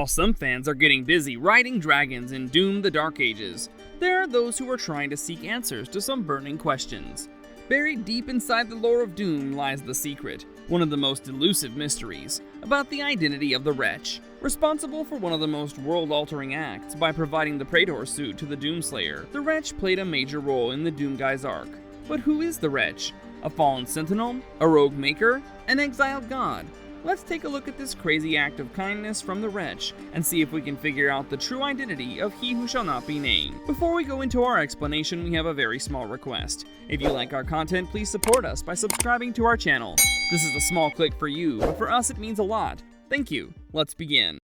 While some fans are getting busy riding dragons in Doom: The Dark Ages, there are those who are trying to seek answers to some burning questions. Buried deep inside the lore of Doom lies the secret, one of the most elusive mysteries, about the identity of the Wretch, responsible for one of the most world-altering acts by providing the Praetor suit to the Doomslayer. The Wretch played a major role in the Doomguy's arc. But who is the Wretch? A fallen sentinel? A rogue maker? An exiled god? Let's take a look at this crazy act of kindness from the Wretch and see if we can figure out the true identity of he who shall not be named. Before we go into our explanation, we have a very small request. If you like our content, please support us by subscribing to our channel. This is a small click for you, but for us it means a lot. Thank you. Let's begin.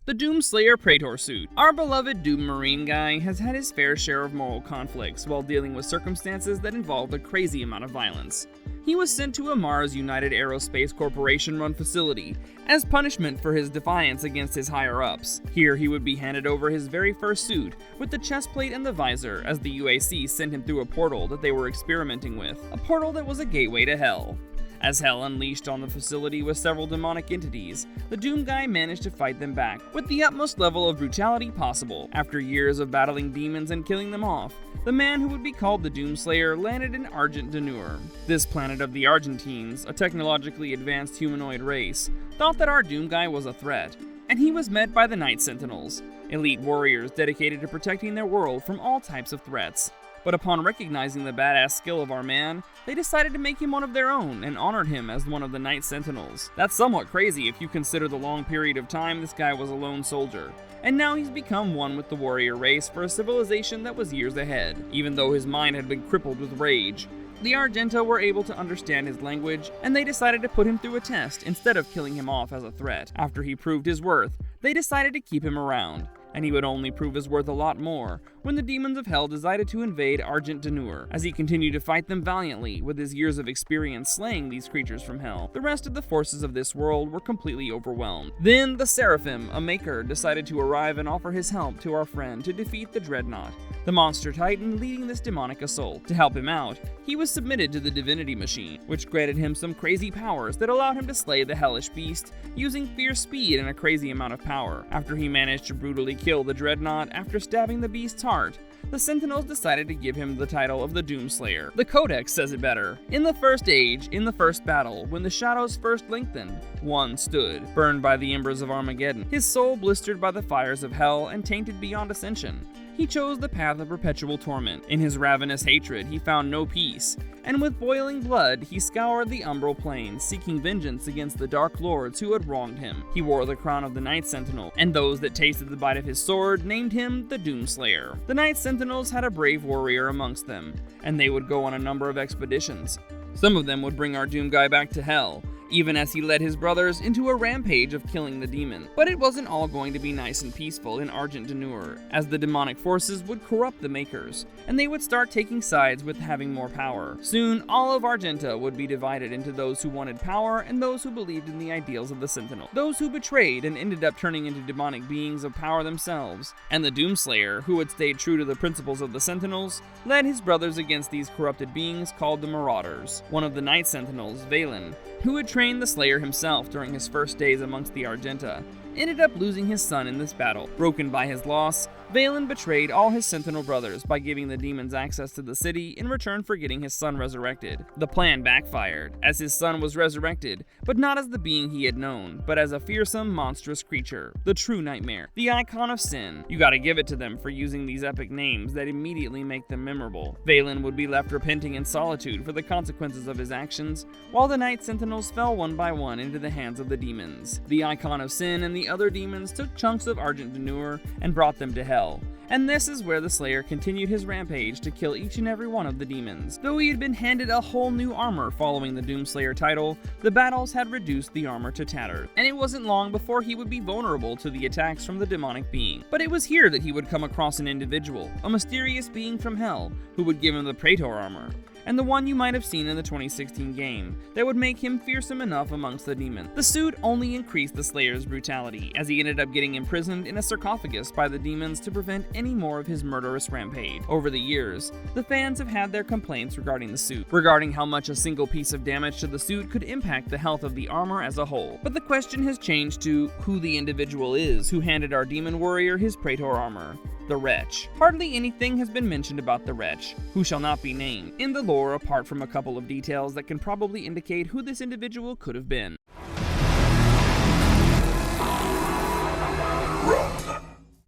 The Doomslayer Praetor suit. Our beloved Doom Marine guy has had his fair share of moral conflicts while dealing with circumstances that involved a crazy amount of violence. He was sent to a Mars United Aerospace Corporation-run facility as punishment for his defiance against his higher-ups. Here he would be handed over his very first suit with the chest plate and the visor as the UAC sent him through a portal that they were experimenting with, a portal that was a gateway to hell. As hell unleashed on the facility with several demonic entities, the Doom guy managed to fight them back with the utmost level of brutality possible. After years of battling demons and killing them off, the man who would be called the Doomslayer landed in Argent D'Nur. This planet of the Argentines, a technologically advanced humanoid race, thought that our Doom guy was a threat, and he was met by the Night Sentinels, elite warriors dedicated to protecting their world from all types of threats. But upon recognizing the badass skill of our man, they decided to make him one of their own and honored him as one of the Night Sentinels. That's somewhat crazy if you consider the long period of time this guy was a lone soldier. And now he's become one with the warrior race for a civilization that was years ahead. Even though his mind had been crippled with rage, the Argenta were able to understand his language, and they decided to put him through a test instead of killing him off as a threat. After he proved his worth, they decided to keep him around. And he would only prove his worth a lot more when the demons of hell decided to invade Argent D'Nur. As he continued to fight them valiantly with his years of experience slaying these creatures from hell, the rest of the forces of this world were completely overwhelmed. Then the Seraphim, a maker, decided to arrive and offer his help to our friend to defeat the Dreadnought, the monster titan leading this demonic assault. To help him out, he was submitted to the Divinity Machine, which granted him some crazy powers that allowed him to slay the hellish beast using fierce speed and a crazy amount of power. After he managed to brutally kill the Dreadnought after stabbing the beast's heart, the Sentinels decided to give him the title of the Doomslayer. The Codex says it better. In the first age, in the first battle, when the shadows first lengthened, one stood, burned by the embers of Armageddon, his soul blistered by the fires of hell and tainted beyond ascension. He chose the path of perpetual torment. In his ravenous hatred, he found no peace, and with boiling blood, he scoured the umbral plains, seeking vengeance against the Dark Lords who had wronged him. He wore the crown of the Night Sentinel, and those that tasted the bite of his sword named him the Doomslayer. The Night Sentinels had a brave warrior amongst them, and they would go on a number of expeditions. Some of them would bring our Doom guy back to hell, even as he led his brothers into a rampage of killing the demon. But it wasn't all going to be nice and peaceful in Argent D'Nur, as the demonic forces would corrupt the Makers, and they would start taking sides with having more power. Soon, all of Argenta would be divided into those who wanted power and those who believed in the ideals of the Sentinel. Those who betrayed and ended up turning into demonic beings of power themselves, and the Doomslayer, who had stayed true to the principles of the Sentinels, led his brothers against these corrupted beings called the Marauders. One of the Night Sentinels, Vaylin, who had trained the Slayer himself during his first days amongst the Argenta, ended up losing his son in this battle. Broken by his loss, Vaylin betrayed all his Sentinel brothers by giving the demons access to the city in return for getting his son resurrected. The plan backfired, as his son was resurrected, but not as the being he had known, but as a fearsome, monstrous creature, the true nightmare, the icon of sin. You gotta give it to them for using these epic names that immediately make them memorable. Vaylin would be left repenting in solitude for the consequences of his actions, while the Night Sentinels fell one by one into the hands of the demons. The icon of sin and the other demons took chunks of Argent D'Nur and brought them to hell. And this is where the Slayer continued his rampage to kill each and every one of the demons. Though he had been handed a whole new armor following the Doomslayer title, the battles had reduced the armor to tatters, and it wasn't long before he would be vulnerable to the attacks from the demonic being. But it was here that he would come across an individual, a mysterious being from hell, who would give him the Praetor armor. and the one you might have seen in the 2016 game, that would make him fearsome enough amongst the demons. The suit only increased the Slayer's brutality, as he ended up getting imprisoned in a sarcophagus by the demons to prevent any more of his murderous rampage. Over the years, the fans have had their complaints regarding the suit, regarding how much a single piece of damage to the suit could impact the health of the armor as a whole. But the question has changed to who the individual is who handed our demon warrior his Praetor armor. The Wretch. Hardly anything has been mentioned about the Wretch, who shall not be named, in the lore apart from a couple of details that can probably indicate who this individual could have been.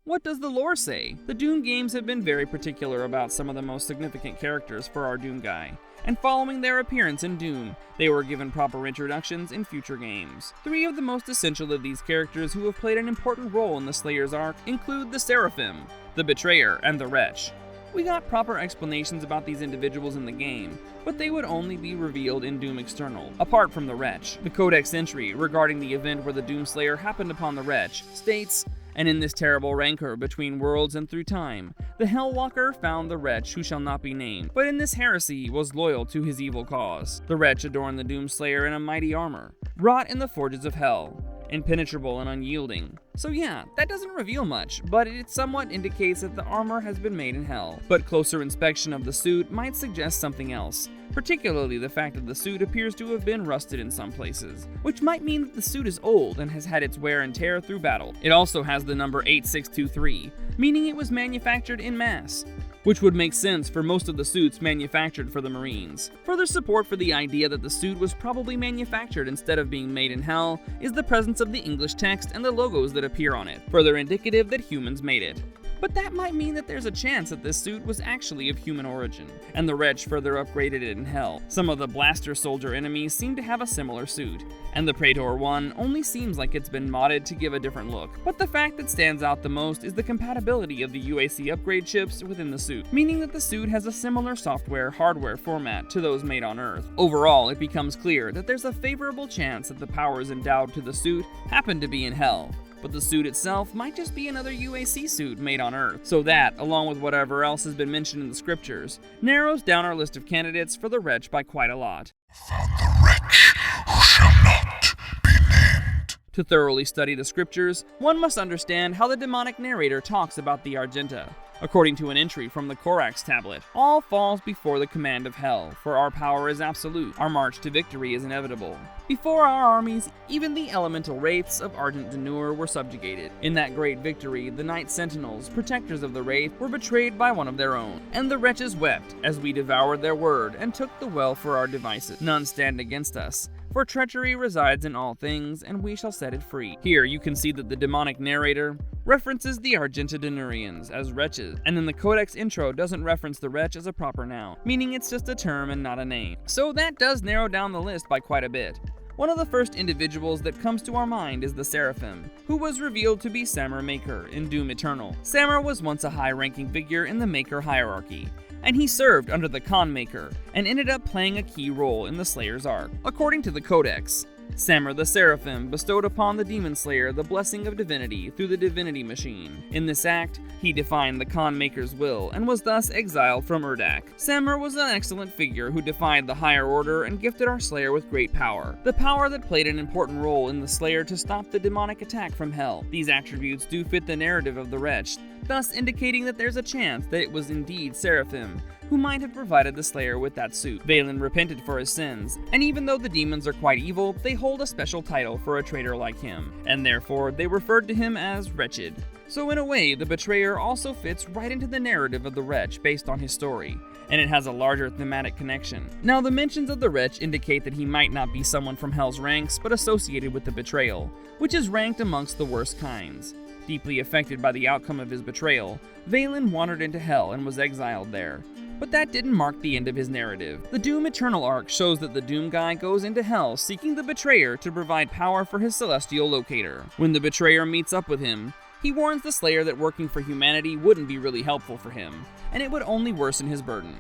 What does the lore say? The Doom games have been very particular about some of the most significant characters for our Doom guy, and following their appearance in Doom, they were given proper introductions in future games. 3 of the most essential of these characters who have played an important role in the Slayer's arc include the Seraphim, the Betrayer, and the Wretch. We got proper explanations about these individuals in the game, but they would only be revealed in Doom External, apart from the Wretch. The Codex entry regarding the event where the Doomslayer happened upon the Wretch states, "And in this terrible rancor between worlds and through time, the Hellwalker found the Wretch who shall not be named, but in this heresy was loyal to his evil cause. The Wretch adorned the Doomslayer in a mighty armor, wrought in the forges of hell, impenetrable and unyielding." So yeah, that doesn't reveal much, but it somewhat indicates that the armor has been made in hell. But closer inspection of the suit might suggest something else, particularly the fact that the suit appears to have been rusted in some places, which might mean that the suit is old and has had its wear and tear through battle. It also has the number 8623, meaning it was manufactured in mass, which would make sense for most of the suits manufactured for the Marines. Further support for the idea that the suit was probably manufactured instead of being made in hell is the presence of the English text and the logos that appear on it, further indicative that humans made it. But that might mean that there's a chance that this suit was actually of human origin, and the Wretch further upgraded it in hell. Some of the Blaster Soldier enemies seem to have a similar suit, and the Praetor one only seems like it's been modded to give a different look. But the fact that stands out the most is the compatibility of the UAC upgrade chips within the suit, meaning that the suit has a similar software-hardware format to those made on Earth. Overall, it becomes clear that there's a favorable chance that the powers endowed to the suit happen to be in hell, but the suit itself might just be another UAC suit made on Earth. So that, along with whatever else has been mentioned in the scriptures, narrows down our list of candidates for the Wretch by quite a lot. Found the wretch who shall not be named. To thoroughly study the scriptures, one must understand how the demonic narrator talks about the Argenta. According to an entry from the Corax tablet, all falls before the command of hell, for our power is absolute, our march to victory is inevitable. Before our armies, even the elemental wraiths of Ardent Denur were subjugated. In that great victory, the Night Sentinels, protectors of the Wraith, were betrayed by one of their own, and the wretches wept as we devoured their word and took the well for our devices. None stand against us, for treachery resides in all things, and we shall set it free. Here you can see that the demonic narrator references the Argenta Denurians as wretches, and then the Codex intro doesn't reference the Wretch as a proper noun, meaning it's just a term and not a name. So that does narrow down the list by quite a bit. One of the first individuals that comes to our mind is the Seraphim, who was revealed to be Samur Maker in Doom Eternal. Samur was once a high-ranking figure in the Maker hierarchy, and he served under the Khan Maker, and ended up playing a key role in the Slayer's arc. According to the Codex, Samur the Seraphim bestowed upon the Demon Slayer the blessing of divinity through the Divinity Machine. In this act, he defied the Khan Maker's will and was thus exiled from Urdak. Samur was an excellent figure who defied the higher order and gifted our Slayer with great power. The power that played an important role in the Slayer to stop the demonic attack from hell. These attributes do fit the narrative of the Wretch, thus indicating that there's a chance that it was indeed Seraphim who might have provided the Slayer with that suit. Valen repented for his sins, and even though the demons are quite evil, they hold a special title for a traitor like him, and therefore they referred to him as Wretched. So in a way, the Betrayer also fits right into the narrative of the Wretch based on his story, and it has a larger thematic connection. Now, the mentions of the Wretch indicate that he might not be someone from Hell's ranks, but associated with the betrayal, which is ranked amongst the worst kinds. Deeply affected by the outcome of his betrayal, Valen wandered into Hell and was exiled there. But that didn't mark the end of his narrative. The Doom Eternal arc shows that the Doom guy goes into Hell seeking the Betrayer to provide power for his celestial locator. When the Betrayer meets up with him, he warns the Slayer that working for humanity wouldn't be really helpful for him, and it would only worsen his burden.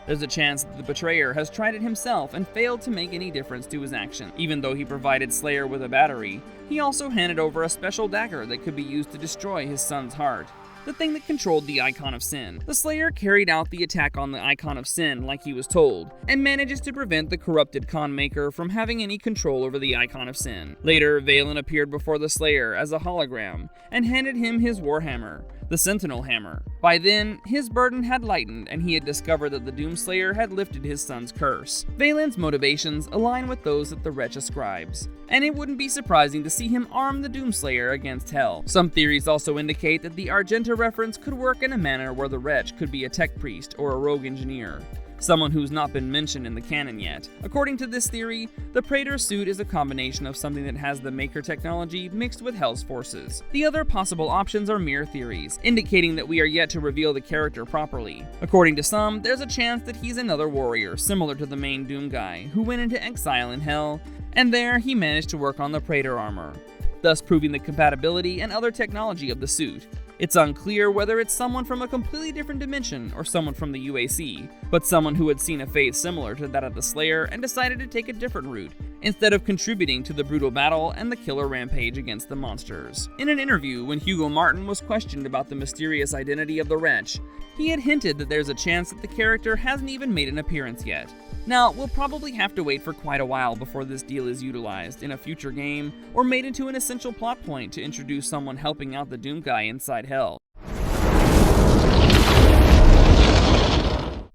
There's a chance that the Betrayer has tried it himself and failed to make any difference to his action. Even though he provided Slayer with a battery, he also handed over a special dagger that could be used to destroy his son's heart. the thing that controlled the Icon of Sin. The Slayer carried out the attack on the Icon of Sin like he was told, and manages to prevent the corrupted Khan Maker from having any control over the Icon of Sin. Later, Valen appeared before the Slayer as a hologram, and handed him his Warhammer, the Sentinel Hammer. By then, his burden had lightened and he had discovered that the Doomslayer had lifted his son's curse. Valen's motivations align with those that the Wretch ascribes, and it wouldn't be surprising to see him arm the Doomslayer against Hell. Some theories also indicate that the Argenta reference could work in a manner where the Wretch could be a tech priest or a rogue engineer, someone who's not been mentioned in the canon yet. According to this theory, the Praetor suit is a combination of something that has the Maker technology mixed with Hell's forces. The other possible options are mere theories, indicating that we are yet to reveal the character properly. According to some, there's a chance that he's another warrior similar to the main Doom guy, who went into exile in Hell, and there he managed to work on the Praetor armor, thus proving the compatibility and other technology of the suit. It's unclear whether it's someone from a completely different dimension or someone from the UAC, but someone who had seen a fate similar to that of the Slayer and decided to take a different route, instead of contributing to the brutal battle and the killer rampage against the monsters. In an interview, when Hugo Martin was questioned about the mysterious identity of the Wretch, he had hinted that there's a chance that the character hasn't even made an appearance yet. Now, we'll probably have to wait for quite a while before this deal is utilized in a future game or made into an essential plot point to introduce someone helping out the Doom guy inside Hell.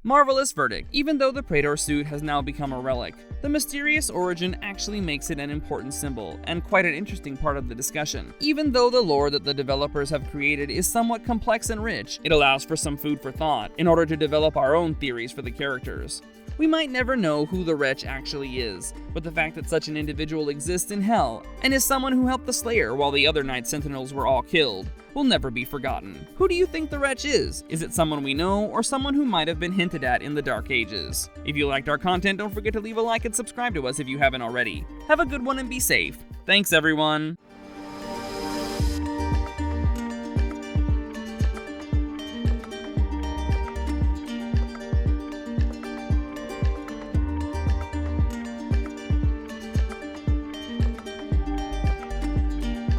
Marvelous verdict. Even though the Praetor suit has now become a relic, the mysterious origin actually makes it an important symbol, and quite an interesting part of the discussion. Even though the lore that the developers have created is somewhat complex and rich, it allows for some food for thought in order to develop our own theories for the characters. We might never know who the Wretch actually is, but the fact that such an individual exists in Hell, and is someone who helped the Slayer while the other Night Sentinels were all killed, will never be forgotten. Who do you think the Wretch is? Is it someone we know, or someone who might have been hinted at in the Dark Ages? If you liked our content, don't forget to leave a like and subscribe to us if you haven't already. Have a good one and be safe. Thanks, everyone!